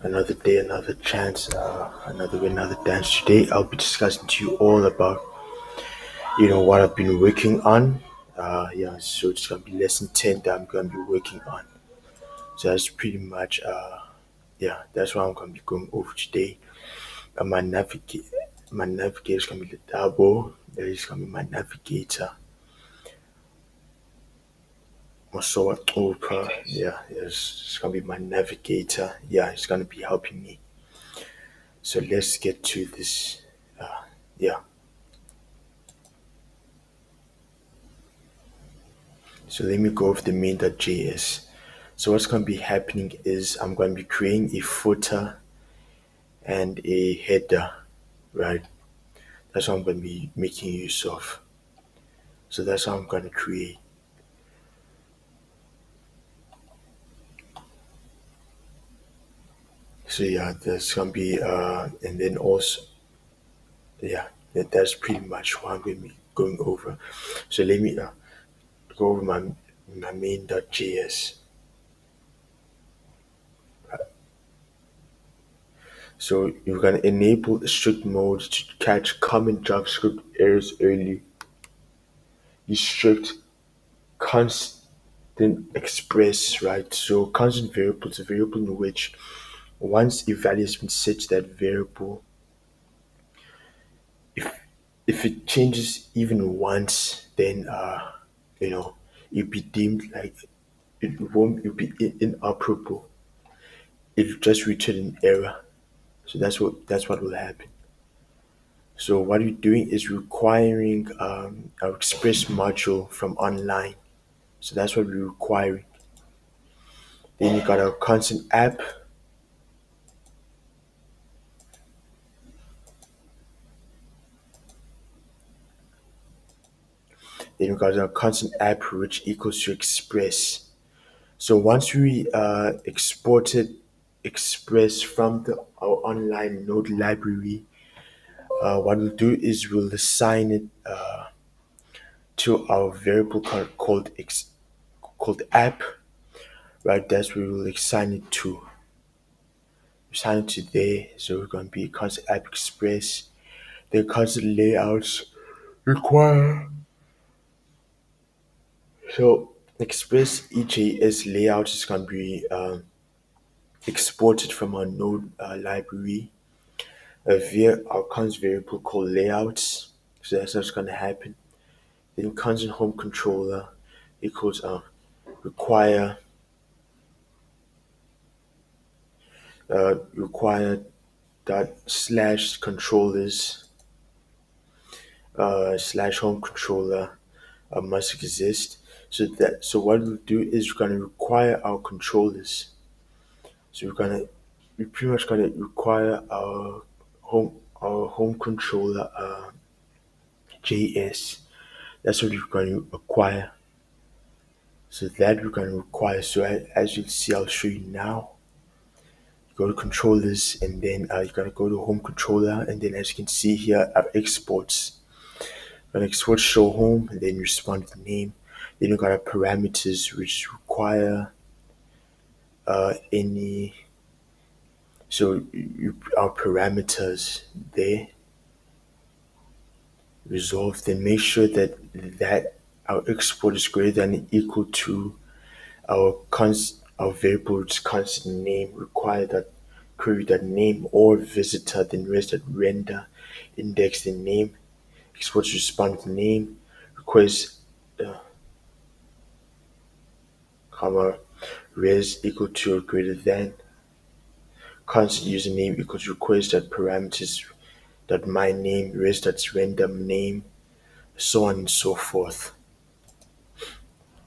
Another day, another chance, another way, another dance. Today, I'll be discussing to you all about what I've been working on. Yeah, so it's gonna be lesson 10 that I'm gonna be working on. So that's pretty much yeah, that's what I'm gonna be going over today. My navigator is gonna be the double. That is gonna be my navigator. So Oprah, yeah, it's gonna be my navigator. Yeah, it's gonna be helping me. So let's get to this. Yeah. So let me go over the main.js. So what's going to be happening is I'm going to be creating a footer and a header, right? That's what I'm going to be making use of. So that's how I'm going to create. So yeah, that's going to be, and then also, yeah, that's pretty much what I'm going to be going over. So let me go over my main.js. So you're going to enable strict mode to catch common JavaScript errors early. Restrict constant express, right? So constant variable is a variable in which once a value has been set to that variable, if if it changes even once, then you know it'll be deemed like it'll be inoperable. It'll just return an error. So that's what will happen. So what we're doing is requiring our express module from online. So that's what we're requiring. Then you got our constant app. Then we got our constant app which equals to express. So once we exported express from our online node library, what we'll do is we'll assign it to our variable called app, right? That's where we'll assign it to. Assign it to there. So we're going to be constant app express. The constant layouts require. So express EJS layout is going to be exported from our node library via our constant variable called layouts. So that's what's going to happen. Then constant home controller equals require require dot slash controllers slash home controller must exist. So what we'll do is we're going to require our controllers. So we're pretty much gonna require our home controller JS. That's what we're going to acquire. So that we're going to require. So as you see, I'll show you now. You go to controllers, and then you're going to go to home controller, and then as you can see here, our exports. We're going to export show home, and then you respond to the name. Then you got our parameters, which require any. So our parameters there resolved, then make sure that our export is greater than or equal to our variable's constant name. Require that query that name or visitor, then rest that render index the name. Export to respond to name. Request uh, comma res equal to or greater than constant username equals request that parameters that my name res that's random name, so on and so forth.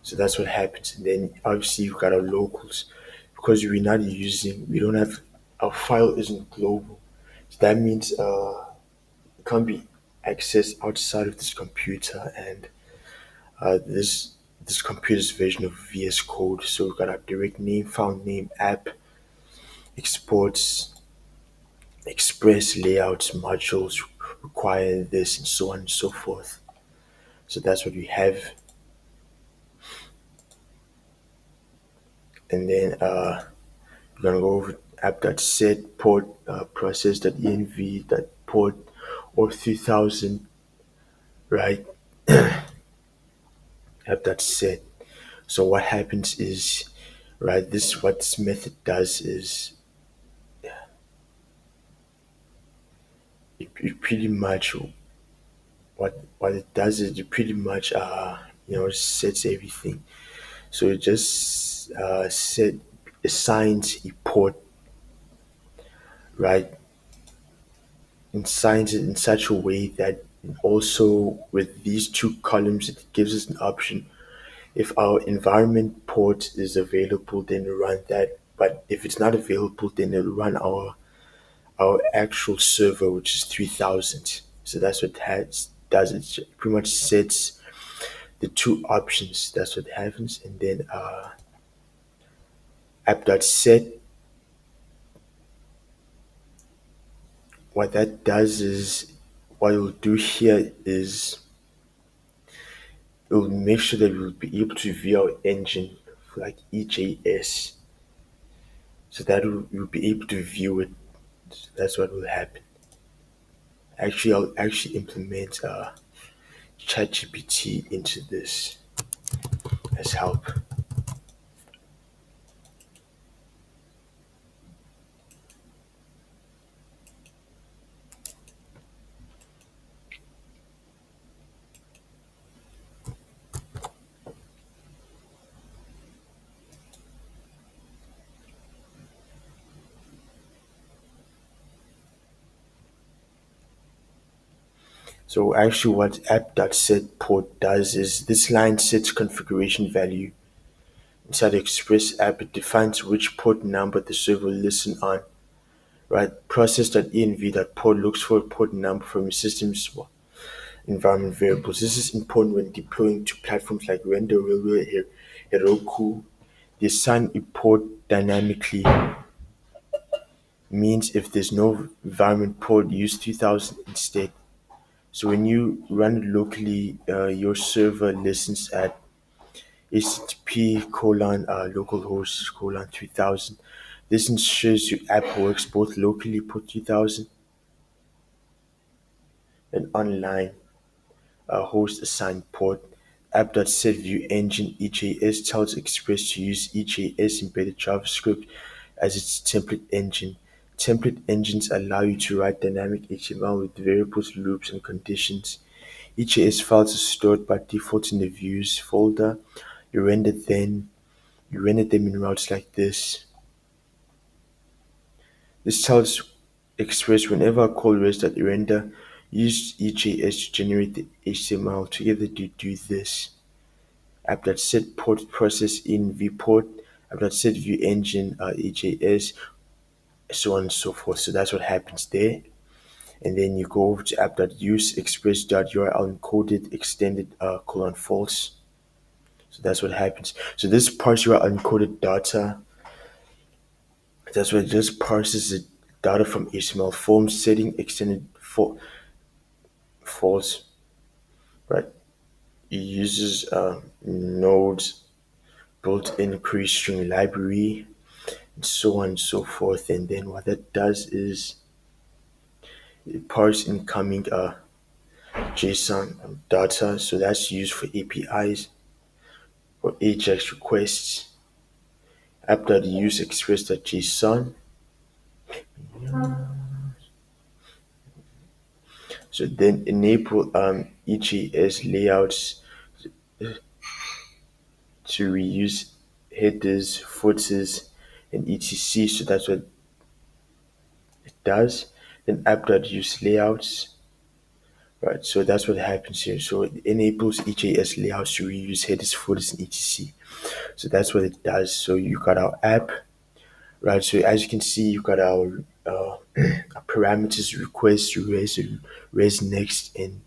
So that's what happens. And then obviously you've got our locals because we don't have, our file isn't global. So that means it can't be accessed outside of this computer and this computer's version of VS Code. So we've got our direct name, file name, app, exports, express layouts, modules require this, and so on and so forth. So that's what we have. And then we're gonna go over app.set port process.env that port or 3000, right? App.set. So what happens is, right, this what this method does is it pretty much what it does is it pretty much sets everything. So it just assigns a port, right, and assigns it in such a way that also with these two columns it gives us an option. If our environment port is available, then we run that. But if it's not available, then it'll run our actual server, which is 3000. So that's what does. It pretty much sets the two options. That's what happens. And then app.set, what that does is, what it'll do here is it'll make sure that we'll be able to view our engine for like EJS. So that we'll be able to view it. So that's what will happen. Actually, I'll actually implement ChatGPT into this as help. So actually what app.set port does is this line sets configuration value. Inside the Express app, it defines which port number the server will listen on. Right? Process.env.port looks for a port number from your system's environment variables. This is important when deploying to platforms like Render, Railway, Heroku. They assign a port dynamically means if there's no environment port, use 3000 instead. So when you run it locally, your server listens at http colon localhost colon 3000. This ensures your app works both locally port 3000 and online host assigned port. App.setViewEngine EJS tells Express to use EJS embedded JavaScript as its template engine. Template engines allow you to write dynamic HTML with variables, loops, and conditions. EJS files are stored by default in the views folder. You render them in routes like this. This tells Express whenever a call res.render, use EJS to generate the HTML. Together to do this. App.set port process in vport, app.set view engine EJS, so on and so forth. So that's what happens there. And then you go over to app.use express.url encoded extended colon false. So that's what happens. So this parse your uncoded data. That's what it just parses the data from HTML form setting extended false, right? It uses Node's built-in query string library, and so on and so forth. And then what that does is it parses incoming JSON data. So that's used for APIs or AJAX requests. App.use express.json. So then enable EJS layouts to reuse headers, footers, and etc. So that's what it does. Then app.use layouts, right? So that's what happens here. So it enables EJS layouts to reuse headers, footers, and etc. So that's what it does. So you got our app, right? So as you can see, you got our parameters, request, res next, and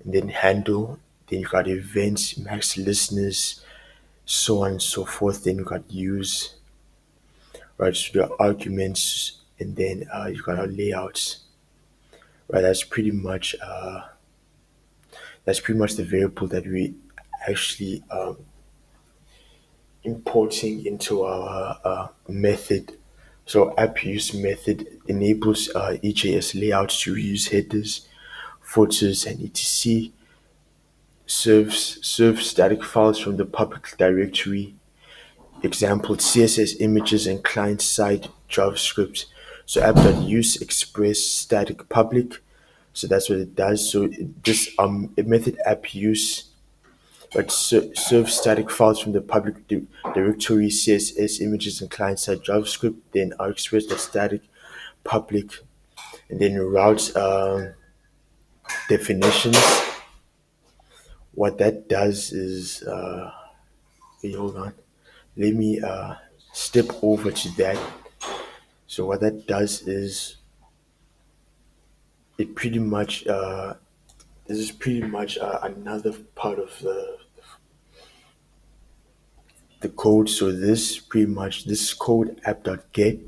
then handle. Then you got events, max listeners, so on and so forth. Then you got use, right? So the arguments, and then you got our layouts, right? That's pretty much the variable that we actually importing into our method. So app use method enables EJS layouts to reuse headers, footers, and etc. Serves static files from the public directory. Example CSS images and client-side JavaScript. So app.use express static public. So that's what it does. So this method app use but serves static files from the public directory CSS images and client-side JavaScript. Then are expressed as static public, and then routes definitions. What that does is, wait, hold on. Let me step over to that. So what that does is it pretty much this is pretty much another part of the code. So this pretty much this code app.get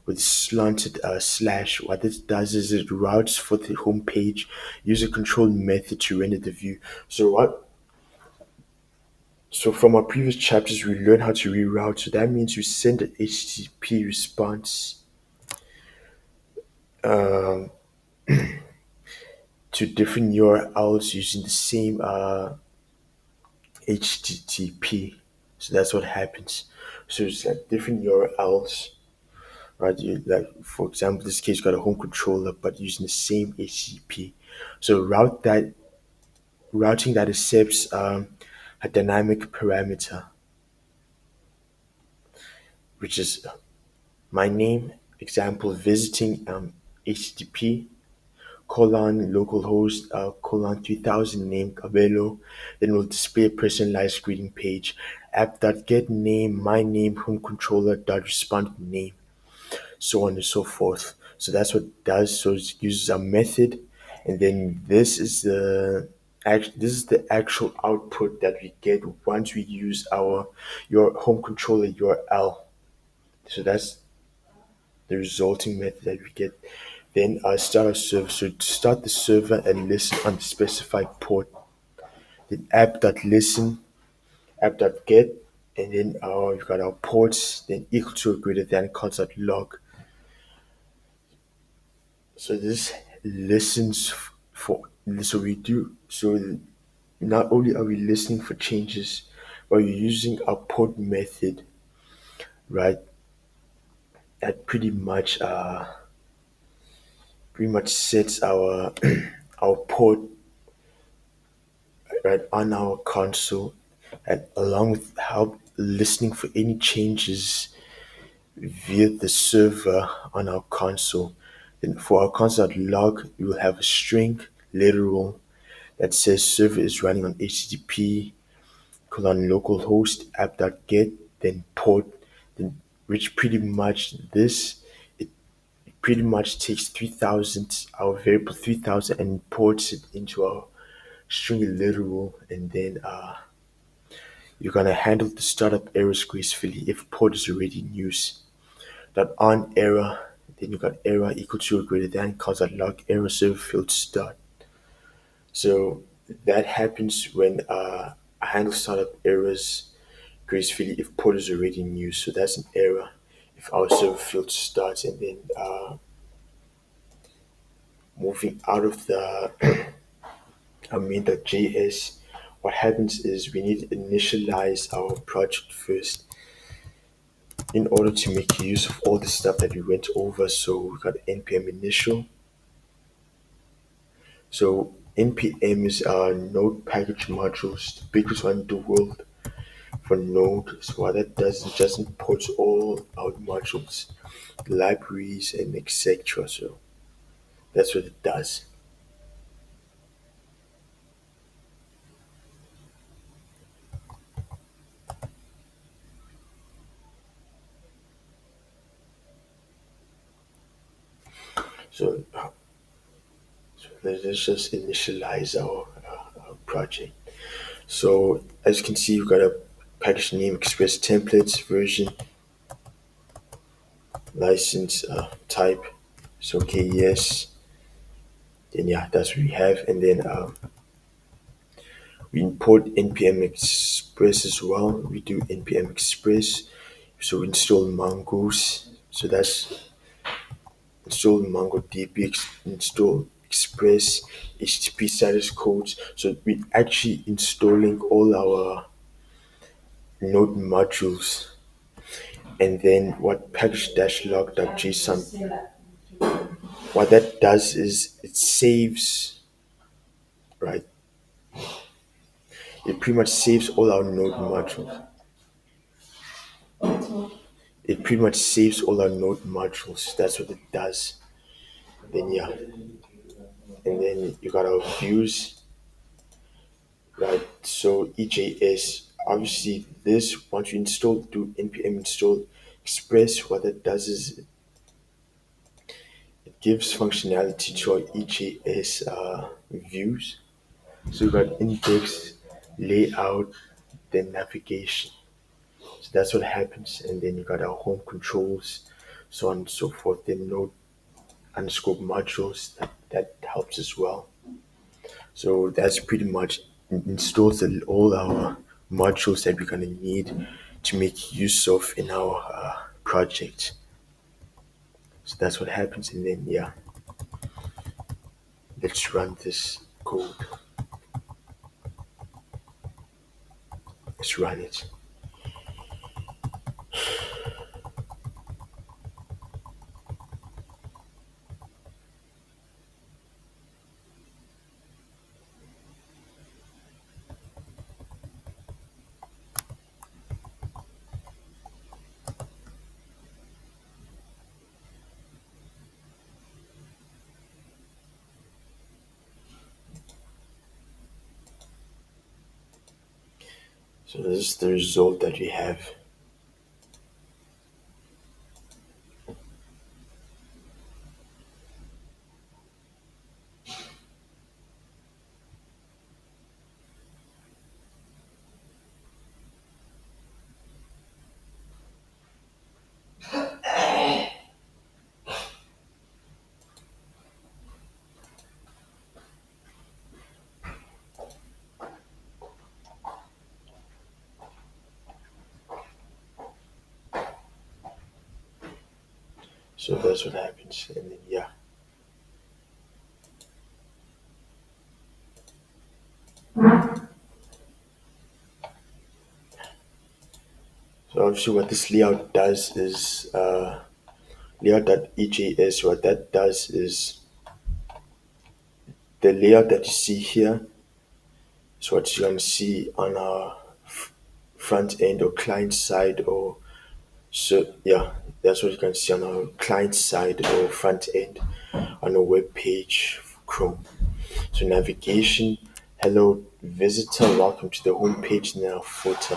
with slanted slash. What this does is it routes for the home page user control method to render the view. So from our previous chapters, we learned how to reroute. So that means we send an HTTP response to different URLs using the same HTTP. So that's what happens. So it's like different URLs, right? Like for example, this case got a home controller, but using the same HTTP. So routing that accepts a dynamic parameter, which is my name. Example visiting HTTP colon localhost colon 3000 name Cabello, then we'll display a personalized greeting page. App.get name, my name, home controller dot respond name, so on and so forth. So that's what it does. So it uses a method, and then this is the actual output that we get once we use your home controller URL. So that's the resulting method that we get. Then start a server. So to start the server and listen on the specified port. Then app.listen, app.get, and then we've got our ports, then equal to or greater than constant log. So this listens for so we do so not only are we listening for changes, but we're using our port method, right? That pretty much sets our our port right on our console, and along with help listening for any changes via the server on our console. Then for our console.log, we will have a string literal that says server is running on HTTP colon localhost app.get, then port, then which pretty much it pretty much takes 3000, our variable 3000, and imports it into our string literal, and then you're gonna handle the startup errors gracefully if port is already in use. That on error, then you got error equal to or greater than console.log error server failed to start. So that happens when I handle startup errors gracefully if port is already in use. So that's an error if our server failed to start. And then moving out of the the JS, what happens is we need to initialize our project first in order to make use of all the stuff that we went over. So we got npm initial. So npm is Node package modules, the biggest one in the world for Node. So what that does is just imports all our modules, libraries, and etc. So that's what it does. So, let's just initialize our project. So as you can see, we've got a package name, express templates, version, license, type. So okay, yes. Then yeah, that's what we have, and then we import npm express as well. We do npm express. So we install Mongoose. So that's install MongoDB, install Express, HTTP status codes. So we're actually installing all our node modules. And then what package-log.json, what that does is it saves, right? It pretty much saves all our node modules. It pretty much saves all our node modules. That's what it does. Then yeah, and then you got our views, right? So EJS, obviously this once you install, do npm install express. What that does is it gives functionality to our EJS views. So you got index, layout, then navigation. So that's what happens, and then you got our home controls, so on and so forth. Then node underscore modules that helps as well. So that's pretty much installs all our modules that we're gonna need to make use of in our project. So that's what happens, and then yeah, let's run this code. Let's run it. So this is the result that we have. So that's what happens, and then yeah. So obviously what this layout does is layout.ejs, what that does is the layout that you see here is what you're going to see on our front end or client side, or so yeah, that's what you can see on our client side or front end on a web page for Chrome. So navigation, hello visitor, welcome to the home page, now footer.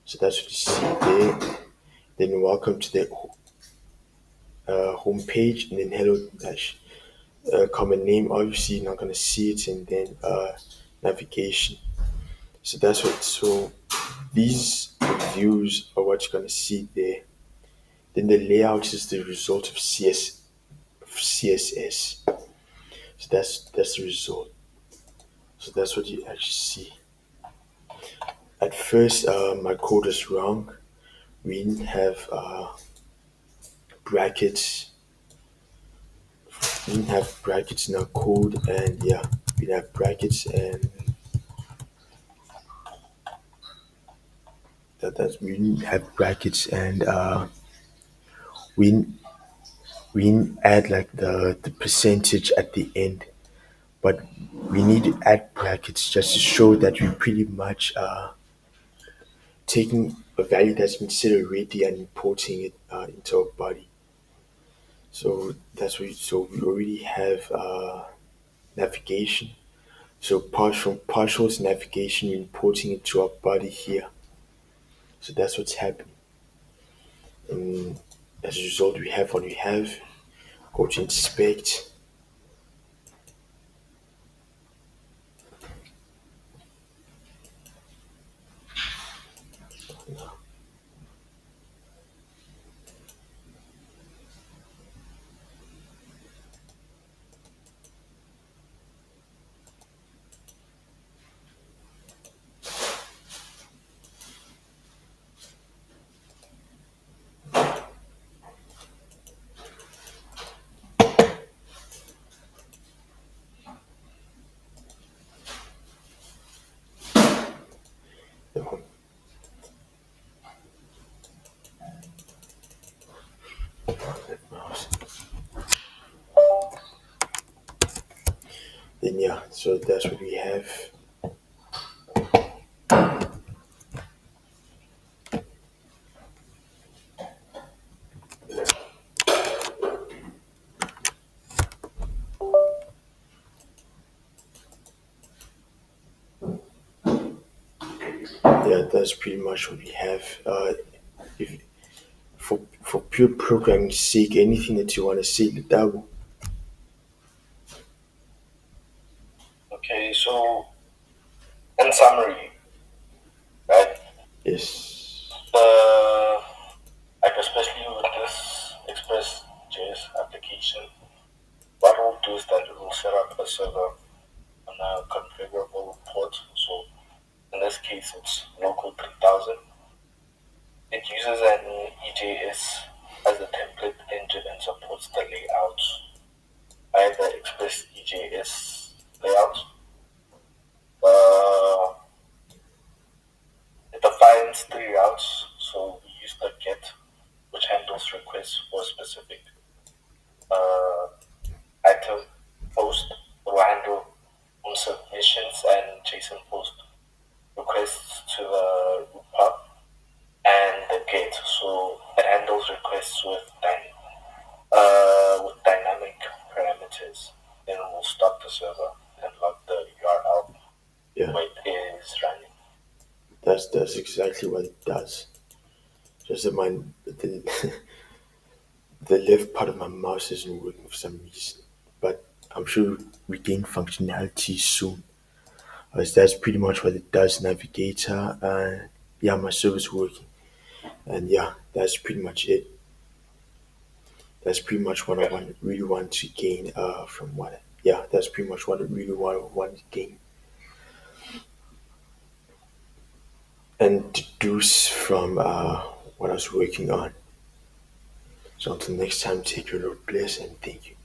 So that's what you see there. Then welcome to the home page, and then hello dash common name. Obviously, you're not gonna see it, and then navigation. So that's what. So these views are what you're gonna see there. Then the layout is the result of CSS. So that's the result. So that's what you actually see. At first, my code was wrong. We didn't have brackets. We didn't have brackets in our code, and yeah, we didn't have brackets, and that we didn't have brackets, and we we didn't add like the percentage at the end, but we need to add brackets just to show that we pretty much taking a value that's been set already and importing it into our body. So that's what. So we already have navigation. So partials navigation, we're importing it to our body here. So that's what's happening. And as a result, we have what we have. Go to inspect. Um, mouse. Then yeah, so that's what we have. Yeah, that's pretty much what we have. If for pure programming sake, anything that you want to say, that will. Okay, so in summary, right, Yes. the like especially with this Express.js application, what it will do is that it will set up a server on a configurable port. So in this case, it's local 3000. It uses an EJS as the template engine and supports the layouts by the Express EJS layout. Uh, it defines three routes, so we use the get, which handles requests for a specific uh, item post, will handle on submissions and JSON post requests to the root pub, and the get, so it handles requests with dynamic parameters. Then we'll stop the server and log the URL Yeah, when it is running. that's exactly what it does. Just that my the, the left part of my mouse isn't working for some reason, but I'm sure we gain functionality soon. As that's pretty much what it does. Navigator, yeah, my server's working, and yeah, that's pretty much it. That's pretty much what I Okay. want, really want to gain from what. Yeah, that's pretty much what I really want to gain and deduce from what I was working on. So until next time, take care, Lord bless, and thank you.